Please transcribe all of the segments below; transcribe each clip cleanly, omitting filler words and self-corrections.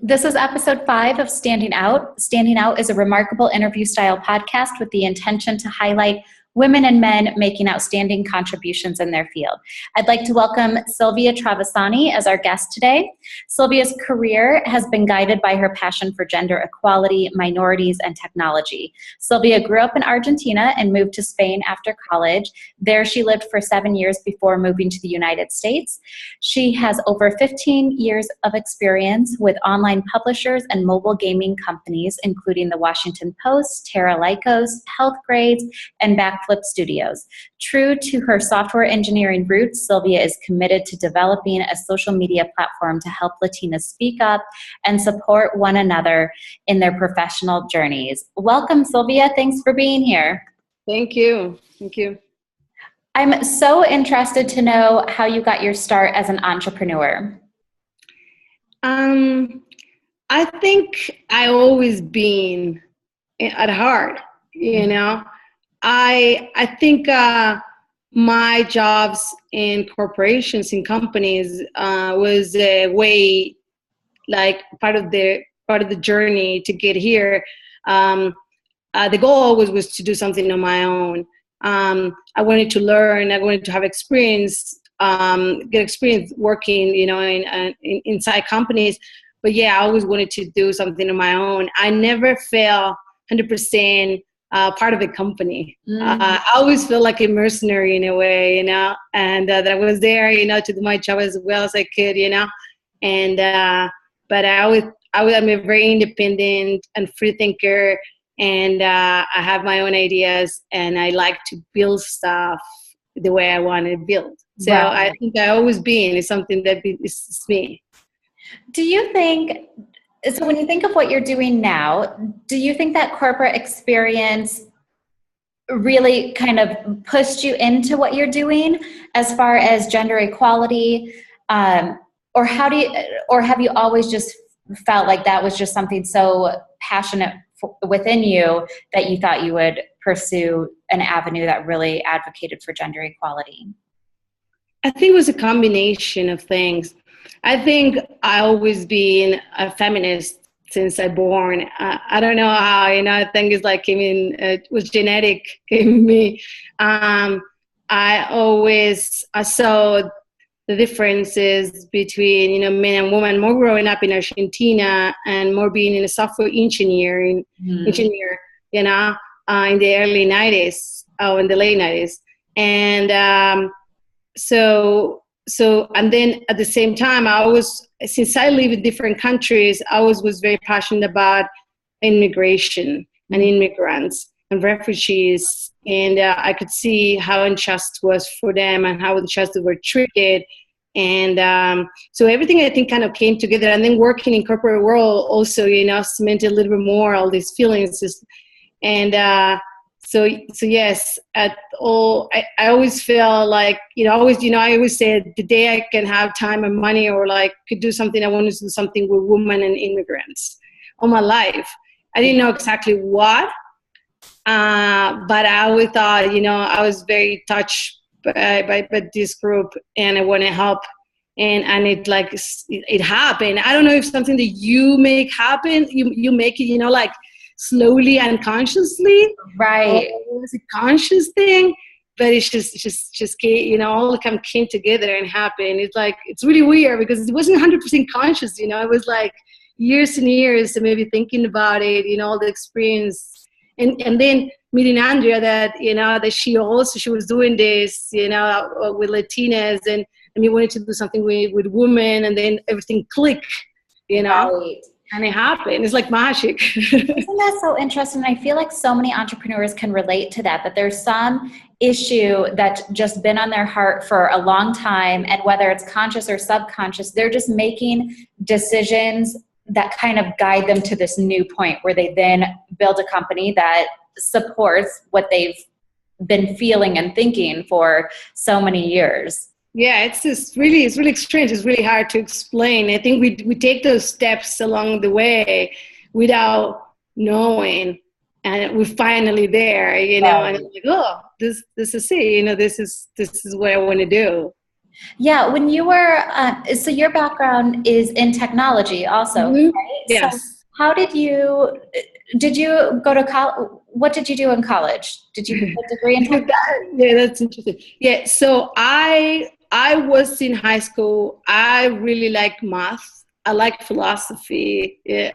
This is episode 5 of Standing Out. Standing Out is a remarkable interview style podcast with the intention to highlight women and men making outstanding contributions in their field. I'd like to welcome Silvia Travesani as our guest today. Silvia's career has been guided by her passion for gender equality, minorities, and technology. Silvia grew up in Argentina and moved to Spain after college. There she lived for 7 years before moving to the United States. She has over 15 years of experience with online publishers and mobile gaming companies, including the Washington Post, Terra Lycos, Health Grades, and Backflip Studios. True to her software engineering roots, Silvia is committed to developing a social media platform to help Latinas speak up and support one another in their professional journeys. Welcome, Silvia. Thanks for being here. Thank you. Thank you. I'm so interested to know how you got your start as an entrepreneur. I think I always been at heart, you know. I think my jobs in corporations, in companies, was a way, like part of the journey to get here. The goal always was to do something on my own. I wanted to learn. I wanted to have experience, get experience working, you know, inside companies. But yeah, I always wanted to do something on my own. I never felt 100% part of a company. I always felt like a mercenary in a way, you know, and that I was there, you know, to do my job as well as I could, you know. And but I'm a very independent and free thinker, and I have my own ideas, and I like to build stuff the way I want to build. So right. I think I always been is something that is me. Do you think? So when you think of what you're doing now, do you think that corporate experience really kind of pushed you into what you're doing as far as gender equality? Or have you always just felt like that was just something so passionate within you that you thought you would pursue an avenue that really advocated for gender equality? I think it was a combination of things. I think I always been a feminist since I born. I don't know how, you know, I think it's like it was genetic in me. I saw the differences between, you know, men and women, more growing up in Argentina and more being in a software engineer, you know, in the early 90s, in the late 90s. And So, and then at the same time, since I live in different countries, I was very passionate about immigration and immigrants and refugees. And I could see how unjust was for them and how unjust they were treated. And so everything I think kind of came together. And then working in corporate world also, you know, cemented a little bit more all these feelings. So yes, I always feel like, I always say the day I can have time and money or like could do something, I want to do something with women and immigrants all my life. I didn't know exactly what, but I always thought, I was very touched by this group and I want to help. And it happened. I don't know if something that you make happen, you make it, like, slowly and consciously, right? Or it was a conscious thing, but it's just all came together and happened. It's really weird because it wasn't 100% conscious. It was like years and years of maybe thinking about it, all the experience, and then meeting Andrea that she was doing this with Latinas, and we wanted to do something with women, and then everything clicked, Right. And it happened. It's like magic. Isn't that so interesting? I feel like so many entrepreneurs can relate to that there's some issue that's just been on their heart for a long time, and whether it's conscious or subconscious, they're just making decisions that kind of guide them to this new point where they then build a company that supports what they've been feeling and thinking for so many years. Yeah, it's really strange. It's really hard to explain. I think we take those steps along the way without knowing, and we're finally there, Right. And it's like, oh, this is it. This is what I want to do. Yeah, when you were, so your background is in technology also, Mhm. right? So Yes. how did you go to college? What did you do in college? Did you get a degree in technology? Yeah, that's interesting. Yeah, so I was in high school. I really like math. I like philosophy. Yeah.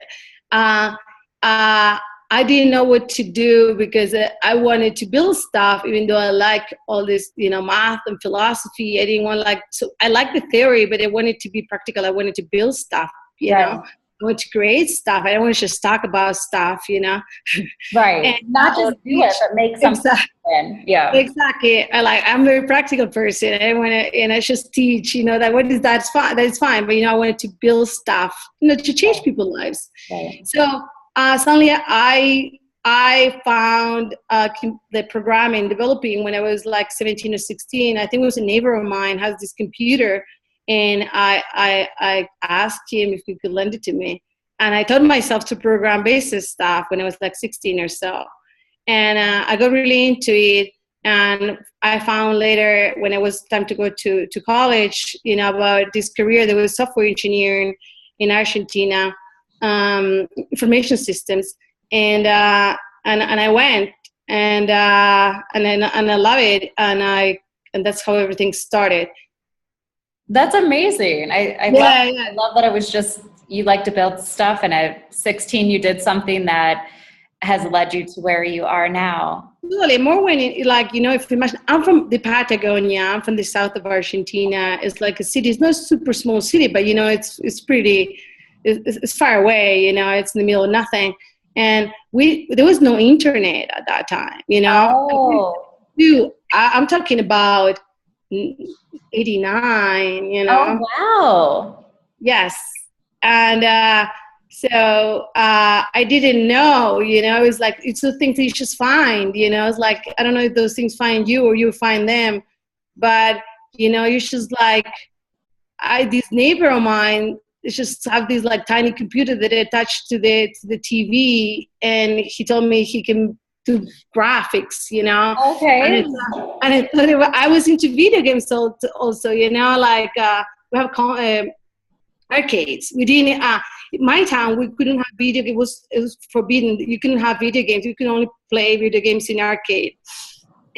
Uh, uh, I didn't know what to do because I wanted to build stuff, even though I like all this, math and philosophy. I didn't want so I like the theory, but I wanted to be practical. I wanted to build stuff, Right, I want to create stuff. I don't want to just talk about stuff, right. And Not I just would do it, teach. but make something Exactly. happen. Yeah. Exactly. I'm a very practical person. I want to, just teach, that what is that's fine. That's fine. But, I wanted to build stuff, to change Right, people's lives. right. So suddenly I found the programming developing when I was like 17 or 16. I think it was a neighbor of mine has this computer, and I asked him if he could lend it to me. And I taught myself to program basic stuff when I was like 16 or so. And I got really into it. And I found later when it was time to go to college, about this career. There was software engineering in Argentina, information systems, and I went, and I love it, and that's how everything started. That's amazing. Yeah, yeah. I love that it was just, you like to build stuff, and at 16 you did something that has led you to where you are now. Really, more when if you imagine, I'm from the Patagonia, I'm from the south of Argentina. It's like a city. It's not a super small city, but it's pretty. It's far away. It's in the middle of nothing, and there was no internet at that time. Oh, I'm talking about 89. oh, wow. Yes. And I didn't know, it was like, it's the things that you just find, it's like, I don't know if those things find you or you find them, but, you just like, this neighbor of mine, it's just have these like tiny computer that attached to the TV, and he told me he can do graphics, and Okay. I thought I was into video games also, like we have arcades. We didn't. In my town, we couldn't have video. It was forbidden. You couldn't have video games. You can only play video games in arcade.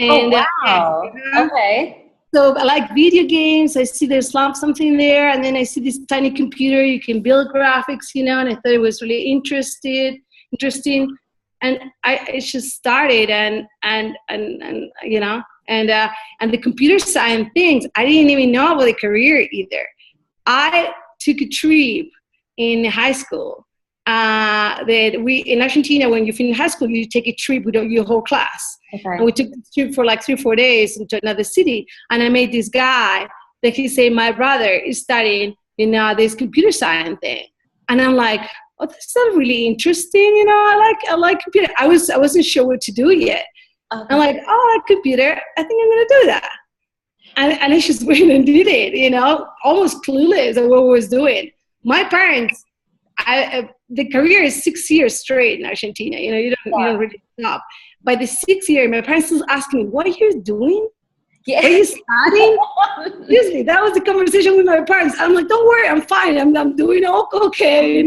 Oh, And wow. Okay. so I like video games. I see there's something there, and then I see this tiny computer. You can build graphics, and I thought it was really interesting. And it just started, and the computer science things. I didn't even know about the career either. I took a trip in high school that we in Argentina, when you finish high school, you take a trip with your whole class. Okay. And we took the trip for like 3-4 days into another city. And I met this guy that he said, my brother is studying in this computer science thing. And I'm like, oh, that's not really interesting. I like computer. I wasn't sure what to do yet. Okay. I'm like, oh, I like computer. I think I'm going to do that. And I just went and did it, almost clueless of what I was doing. My parents, the career is 6 years straight in Argentina. You don't really stop. By the 6th year, my parents was asking me, "What are you doing? Yeah. What are you studying?" Seriously, that was the conversation with my parents. I'm like, "Don't worry, I'm fine. I'm doing okay,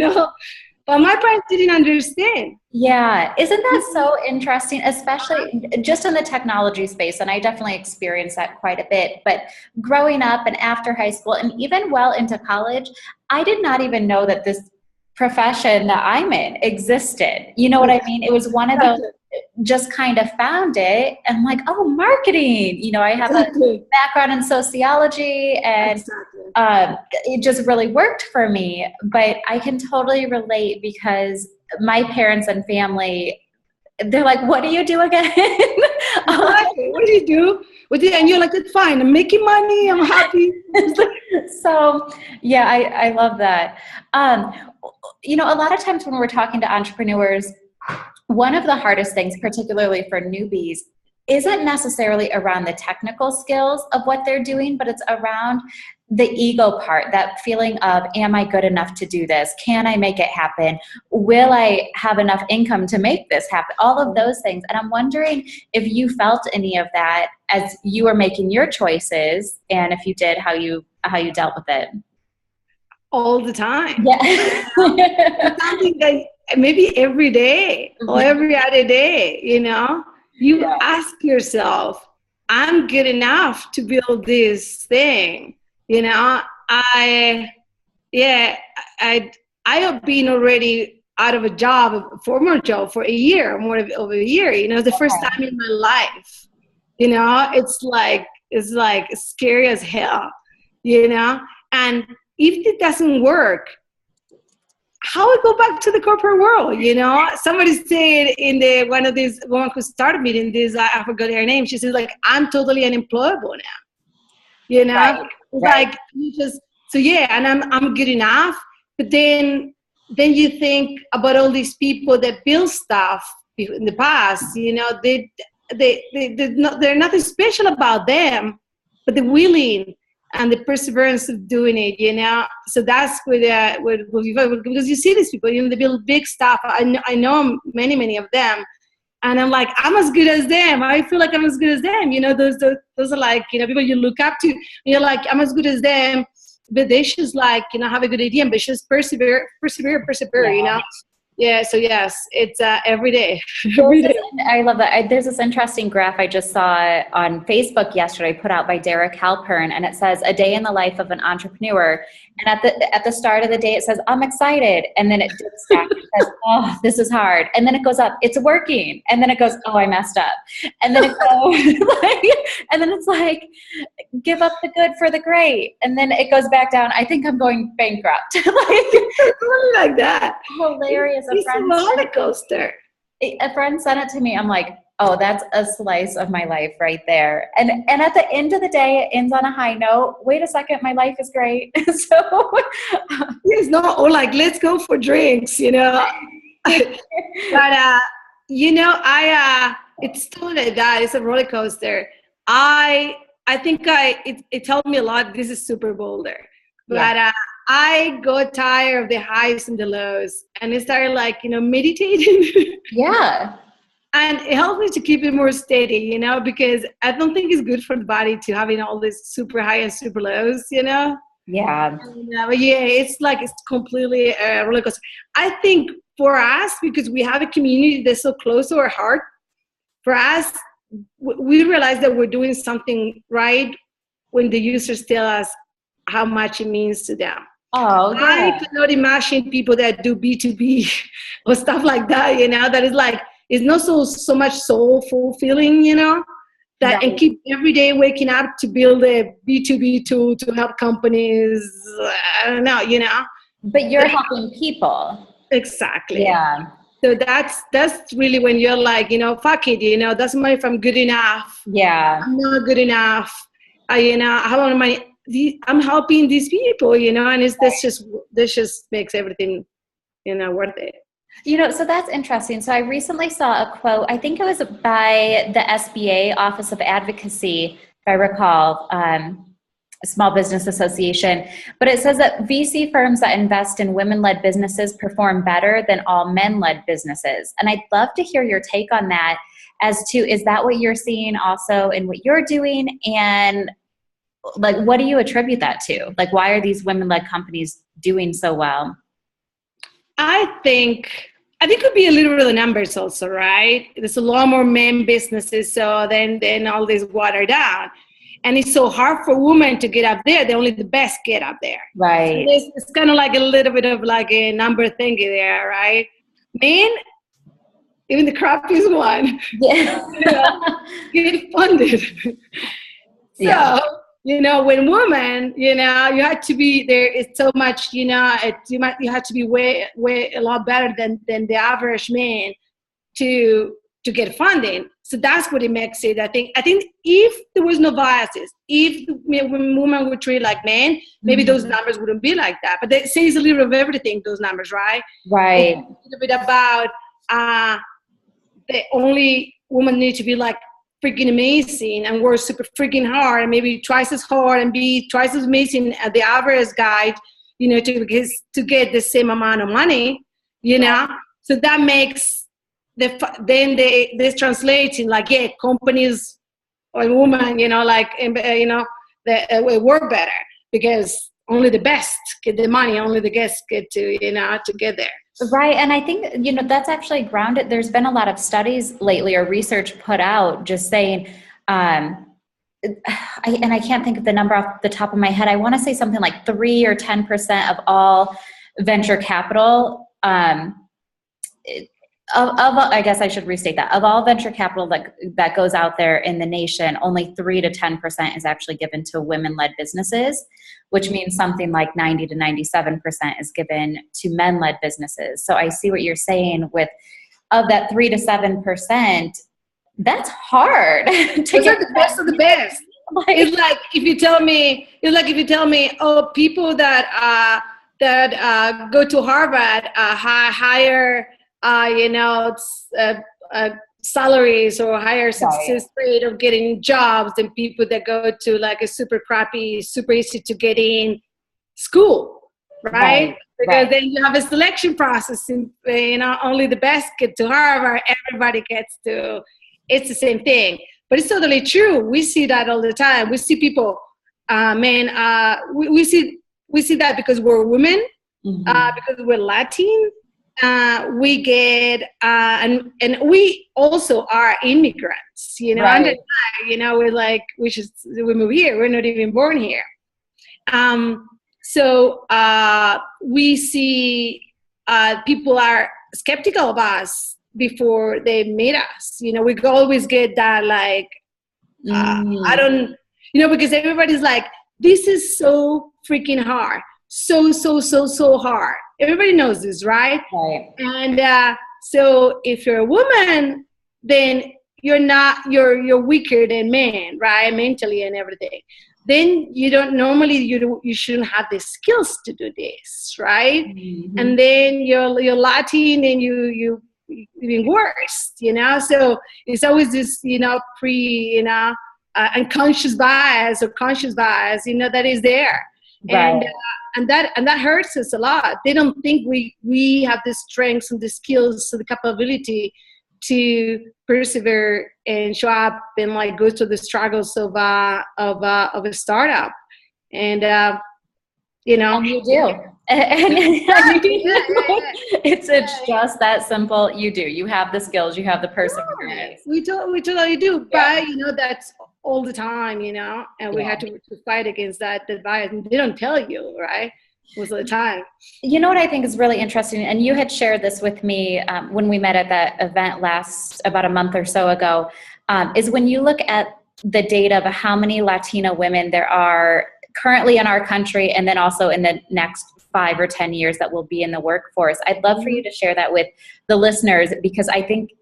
But my parents didn't understand. Yeah. Isn't that so interesting, especially just in the technology space? And I definitely experienced that quite a bit. But growing up and after high school and even well into college, I did not even know that this profession that I'm in existed. You know what I mean? It was one of those, just kind of found it and I'm like, oh, marketing. I have a background in sociology, and it just really worked for me. But I can totally relate because my parents and family, they're like, what do you do again? Exactly. What do you do? And you're like, it's fine. I'm making money. I'm happy. So, yeah, I love that. A lot of times when we're talking to entrepreneurs, one of the hardest things, particularly for newbies, isn't necessarily around the technical skills of what they're doing, but it's around the ego part, that feeling of, am I good enough to do this? Can I make it happen? Will I have enough income to make this happen? All of those things. And I'm wondering if you felt any of that as you were making your choices, and if you did, how you dealt with it. All the time. Yeah. It's something that maybe every day or every other day, you ask yourself, I'm good enough to build this thing. I have been already out of a job, a former job, for a year, more of a year. The first time in my life. It's like scary as hell. And if it doesn't work, how we go back to the corporate world? Somebody said in one of these women who started me in this, I forgot her name. She says, like, I'm totally unemployable now. Right. Like you just, so yeah, and I'm good enough. But then you think about all these people that build stuff in the past. They're nothing special about them, but they're willing and the perseverance of doing it. So that's because you see these people, they build big stuff. I know many of them, and I'm like, I'm as good as them. I feel like I'm as good as them. Those are like, people you look up to. You're like, I'm as good as them, but they just like, have a good idea, but just persevere. Yeah. Yeah, so yes, it's every day. I love that. There's this interesting graph I just saw on Facebook yesterday, put out by Derek Halpern, and it says a day in the life of an entrepreneur. And at the start of the day, it says, I'm excited. And then it dips back and says, oh, this is hard. And then it goes up, it's working. And then it goes, oh, I messed up. And then it goes, and then it's like, give up the good for the great. And then it goes back down, I think I'm going bankrupt. Like that. Hilarious. It's a roller coaster. A friend sent it to me. I'm like, oh, that's a slice of my life right there. And at the end of the day, it ends on a high note. Wait a second, my life is great. So it's not, or like, let's go for drinks, But it's still like that. It's a roller coaster. I think it told me a lot. This is super boulder, but I got tired of the highs and the lows, and I started meditating. Yeah. And it helped me to keep it more steady, because I don't think it's good for the body to having all this super high and super lows, Yeah. But it's completely a roller coaster. I think for us, because we have a community that's so close to our heart, for us, we realize that we're doing something right when the users tell us how much it means to them. Oh, yeah. I cannot imagine people that do B2B or stuff like that, that is like, it's not so much soul fulfilling, that Right. And keep every day waking up to build a B2B tool to help companies. I don't know, But you're helping people. Exactly. Yeah. So that's really when you're like, fuck it, doesn't matter if I'm good enough. Yeah. I'm not good enough. I have a lot of money. I'm helping these people, and this just makes everything, worth it. So that's interesting. So I recently saw a quote, I think it was by the SBA, Office of Advocacy, if I recall, Small Business Association, but it says that VC firms that invest in women-led businesses perform better than all men-led businesses. And I'd love to hear your take on that as to, is that what you're seeing also in what you're doing? And like, what do you attribute that to? Like, why are these women-led companies doing so well? I think it could be a little bit of the numbers also, right? There's a lot more men businesses, so then all this watered down. And it's so hard for women to get up there. Only the best get up there. Right. So it's kind of like a little bit of like a number thingy there, right? Men, even the crappiest one, get funded. So, when women, you had to be there. It's so much, you had to be way a lot better than the average man to get funding. So that's what it makes it. I think if there was no biases, if women were treated like men, maybe those numbers wouldn't be like that. But it says a little bit of everything, those numbers, right? Right. It's a little bit about the only women need to be like freaking amazing and work super freaking hard and maybe twice as hard and be twice as amazing as the average guy, to get the same amount of money, So that makes this translates in like, companies or women, they work better because only the best get the money, only the guests get to get there. Right. And I think, that's actually grounded. There's been a lot of studies lately or research put out just saying, I can't think of the number off the top of my head. I want to say something like 3 or 10% of all venture capital, I guess I should restate that. Of all venture capital that goes out there in the nation, only 3 to 10% is actually given to women-led businesses, which means something like 90 to 97% is given to men-led businesses. So I see what you're saying with, of that 3 to 7%, that's hard. Those are the best of the best. It's like if you tell me, oh, people that go to Harvard higher, salaries or higher success rate of getting jobs than people that go to like a super crappy, super easy to get in school, right? Because then you have a selection process, and only the best get to Harvard, everybody gets to. It's the same thing, but it's totally true. We see that all the time. We see people, we see that because we're women, because we're Latin. We get and we also are immigrants, Right. We're like we move here. We're not even born here. So we see people are skeptical of us before they meet us. We always get that like I don't, because everybody's like, this is so freaking hard, so hard. Everybody knows this, right? And so if you're a woman, then you're weaker than men, right? Mentally and everything. Then you shouldn't have the skills to do this, right? Mm-hmm. And then you're Latin and you even worse, So it's always this, unconscious bias or conscious bias, that is there. Right. And that hurts us a lot. They don't think we have the strengths and the skills and the capability to persevere and show up and like go through the struggles of a startup. And And you do. It's just that simple. You do. You have the skills. You have the perseverance. We totally do. But that's all the time, and we had to fight against that bias. And they don't tell you, right? Most of the time. What I think is really interesting, and you had shared this with me when we met at that event about a month or so ago, is when you look at the data of how many Latina women there are currently in our country, and then also in the next 5 or 10 years that will be in the workforce. I'd love for you to share that with the listeners, because I think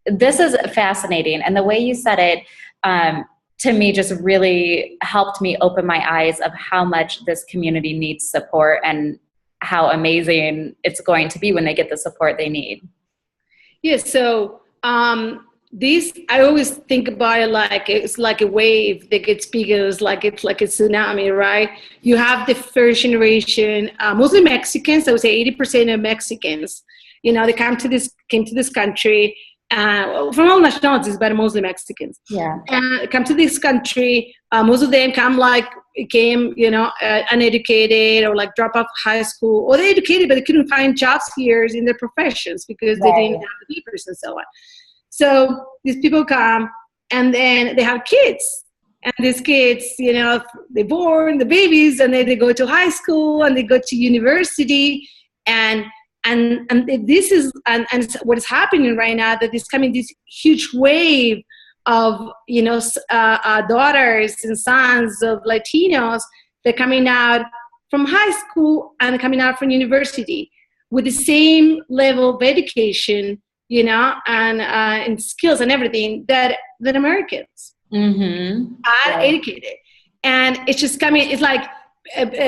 this is fascinating. And the way you said it, to me, just really helped me open my eyes of how much this community needs support and how amazing it's going to be when they get the support they need. Yes. So I always think about it like it's like a wave that gets bigger. It's like a tsunami, right? You have the first generation, mostly Mexicans. I would say 80% of Mexicans. They came to this country. From all nationalities, but mostly Mexicans. Come to this country. Most of them came, uneducated or like drop out of high school, or they're educated but they couldn't find jobs here in their professions because they didn't have the papers and so on. So these people come and then they have kids, and these kids, they're born, the babies, and then they go to high school and they go to university, and this is and what is happening right now, that is coming this huge wave of daughters and sons of Latinos that are coming out from high school and coming out from university with the same level of education, and skills and everything that Americans are educated, and it's just coming. It's like.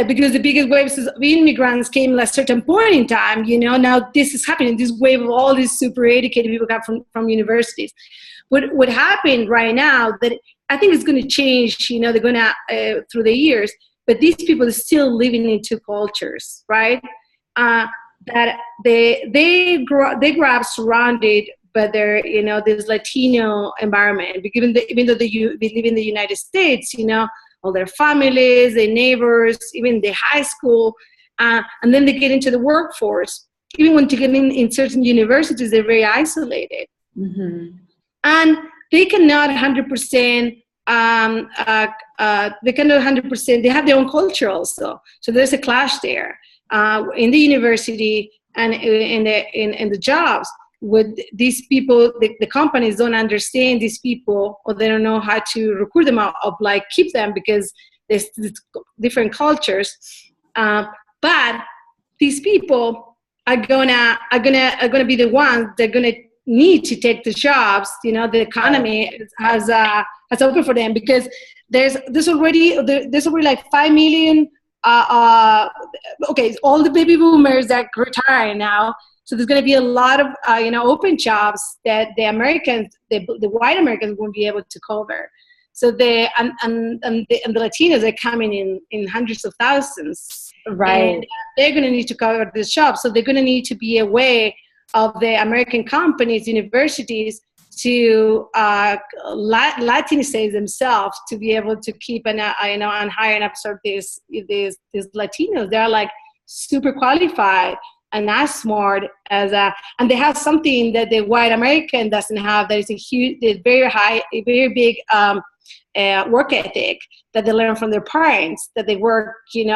Because the biggest waves of immigrants came at a certain point in time, now this is happening, this wave of all these super educated people come from universities. what happened right now that I think it's going to change, they're going to, through the years, but these people are still living in two cultures, right? That they grow up surrounded by their, this Latino environment. Even though they live in the United States, all their families, their neighbors, even the high school, and then they get into the workforce. Even when to get in certain universities, they're very isolated. Mm-hmm. And they cannot 100%, they have their own culture also. So there's a clash there in the university and in the jobs. With these people, the companies don't understand these people, or they don't know how to recruit them out, of like keep them, because there's different cultures. But these people are gonna be the ones that are gonna need to take the jobs. The economy has opened for them, because there's already like 5 million. Okay, all the baby boomers that retire now. So there's going to be a lot of open jobs that the Americans, the white Americans, won't be able to cover. So the Latinos are coming in hundreds of thousands, right? And they're going to need to cover this job. So they're going to need to be a way of the American companies, universities, to Latinize themselves to be able to keep and hire and absorb these Latinos. They're like super qualified and as smart as and they have something that the white American doesn't have. That is a very big work ethic that they learn from their parents. That they work, 7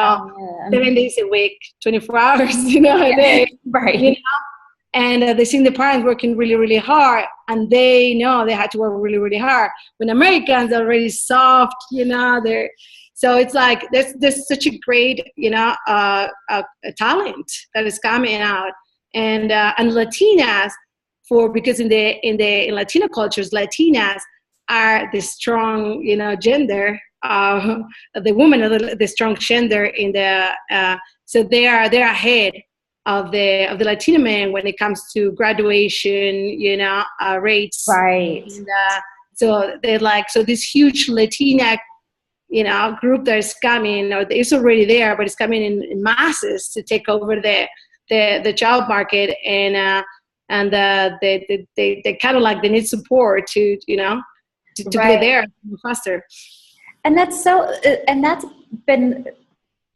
days a week, 24 hours, a day, right? And they see the parents working really, really hard, and they know they had to work really, really hard. When Americans are already soft, they're. So it's like there's such a great, a talent that is coming out, and Latinas, because in Latino cultures, Latinas are the strong, gender. The women are the strong gender in the. So they're ahead of the Latino men when it comes to graduation, rates. Right. And, so they're like this huge Latina, group that is coming, or is already there, but it's coming in masses to take over the job market, and they kind of like they need support to to right. get there faster. And that's been.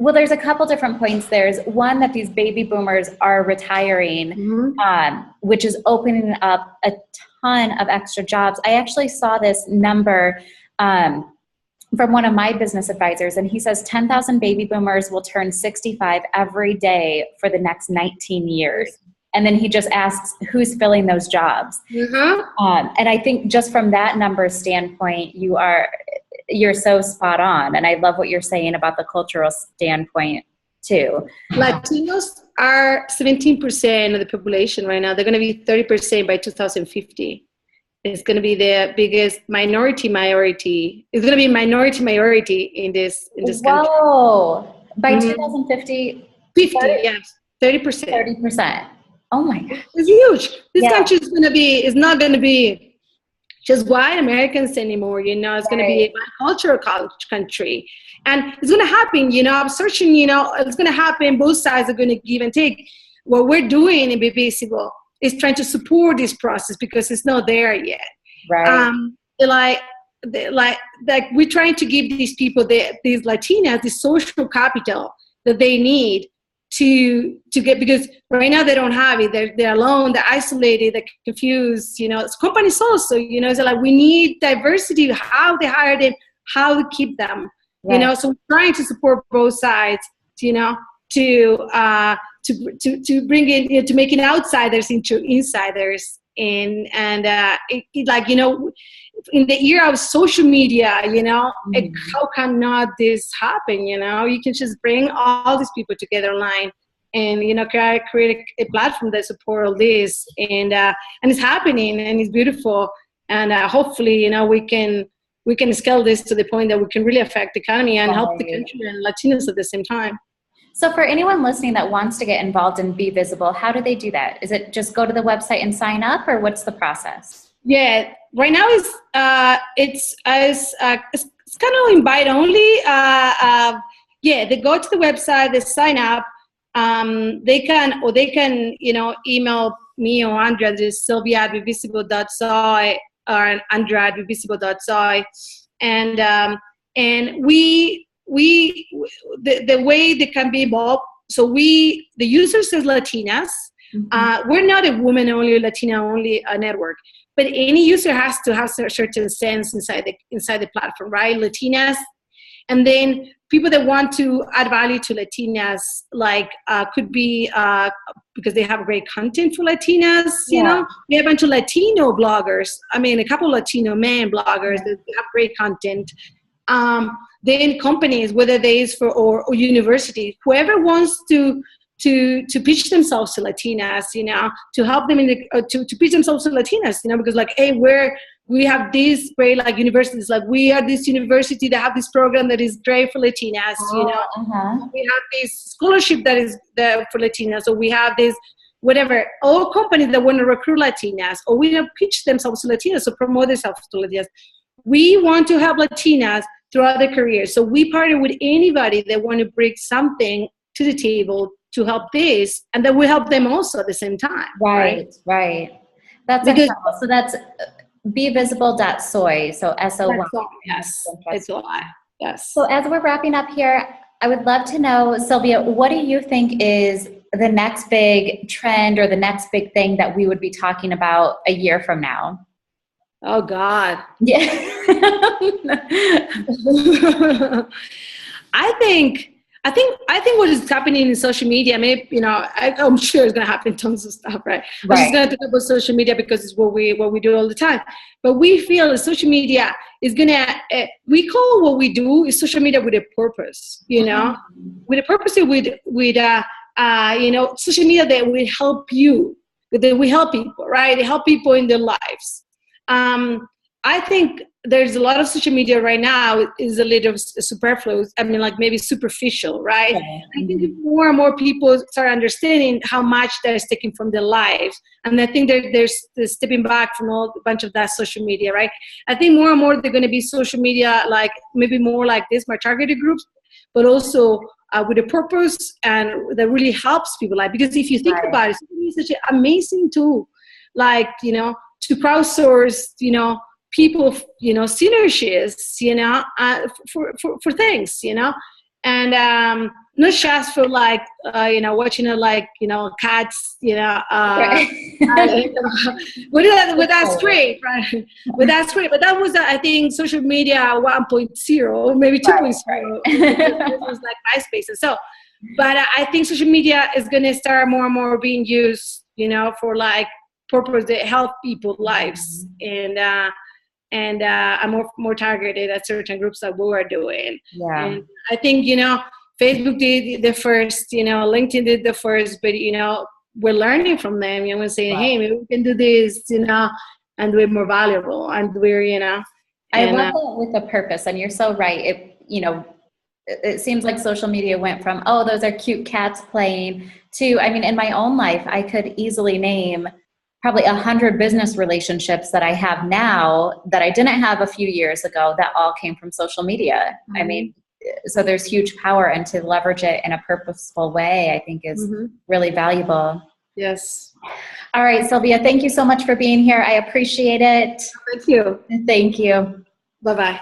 Well, there's a couple different points. There's one that these baby boomers are retiring, Mm-hmm. Which is opening up a ton of extra jobs. I actually saw this number from one of my business advisors, and he says 10,000 baby boomers will turn 65 every day for the next 19 years. And then he just asks, who's filling those jobs? Mm-hmm. And I think just from that number standpoint, you're so spot on. And I love what you're saying about the cultural standpoint too. Latinos are 17% of the population right now. They're going to be 30% by 2050. It's going to be the biggest minority. It's going to be minority in this country. Whoa! By 2050, 50, yes, 30%. 30%. Oh my God! It's huge. This country is not going to be just white Americans anymore. It's going to be a bicultural country, and it's going to happen. I'm searching. It's going to happen. Both sides are going to give and take. What we're doing in Be Visible is trying to support this process because it's not there yet. Right. Like we're trying to give these people, these Latinas, the social capital that they need to get, because right now they don't have it. They're alone, they're isolated, they're confused. Companies also, it's like we need diversity, how they hire them, how to keep them. Right. So we're trying to support both sides, to bring in, to making outsiders into insiders, and in the era of social media, how cannot this happen? You can just bring all these people together online, and create a platform that support all this, and it's happening, and it's beautiful, and hopefully we can scale this to the point that we can really affect the economy and help the country and Latinos at the same time. So for anyone listening that wants to get involved and Be Visible, how do they do that? Is it just go to the website and sign up, or what's the process? Yeah, right now it's kind of invite only. They go to the website, they sign up. They can email me or Andrea. There's Silvia at bevisible.soy or Andrea at bevisible.soy, and we the way they can be involved. So the user says Latinas. We're not a woman only, Latina only network, but any user has to have a certain sense inside the platform, right? Latinas, and then people that want to add value to Latinas, like could be because they have great content for Latinas. You know, we have a bunch of Latino bloggers. I mean, a couple of Latino men bloggers that have great content. Then companies, whether they is for or universities, whoever wants to pitch themselves to Latinas, to help them to pitch themselves to Latinas, because like, hey, we have these great like universities, like we are this university that have this program that is great for Latinas, we have this scholarship that is there for Latinas, or we have this whatever, all companies that want to recruit Latinas, or we have pitched themselves to Latinas, or promote themselves to Latinas. We want to help Latinas throughout their careers. So we partner with anybody that want to bring something to the table to help this, and then we help them also at the same time. Right. That's incredible. So that's bevisible.soy. So SOY. Yes. SOY. Yes. So as we're wrapping up here, I would love to know, Silvia, what do you think is the next big trend or the next big thing that we would be talking about a year from now? Oh God. Yeah. I think what is happening in social media, maybe, I'm sure it's going to happen tons of stuff, right? We're just going to talk about social media because it's what we do all the time. But we feel that social media is going to, we call what we do is social media with a purpose, with a purpose, social media that will help you, that will help people, right? They help people in their lives. I think there's a lot of social media right now is a little superfluous. I mean, like maybe superficial, right? I think if more and more people start understanding how much that is taken from their lives, and I think there's stepping back from a bunch of that social media, right? I think more and more they're going to be social media, like maybe more like this, more targeted groups, but also with a purpose and that really helps people. Like, because if you think about it, it's such an amazing tool, like, to crowdsource, people, synergies, for things, and not just for like, watching cats, with that straight, right? With that straight, but that was, I think, social media 1.0, maybe 2.0. It was like MySpace. So, but I think social media is going to start more and more being used, for like purpose that help people's lives, and I'm more targeted at certain groups that we are doing. Yeah. And I think, Facebook did the first, LinkedIn did the first, but, we're learning from them, we're saying, hey, maybe we can do this, and we're more valuable, and we're, I love that with a purpose, and you're so right. It seems like social media went from, oh, those are cute cats playing, to, I mean, in my own life, I could easily name probably 100 business relationships that I have now that I didn't have a few years ago that all came from social media. I mean, so there's huge power, and to leverage it in a purposeful way, I think is really valuable. Yes. All right, Silvia, thank you so much for being here. I appreciate it. Thank you. Thank you. Bye-bye.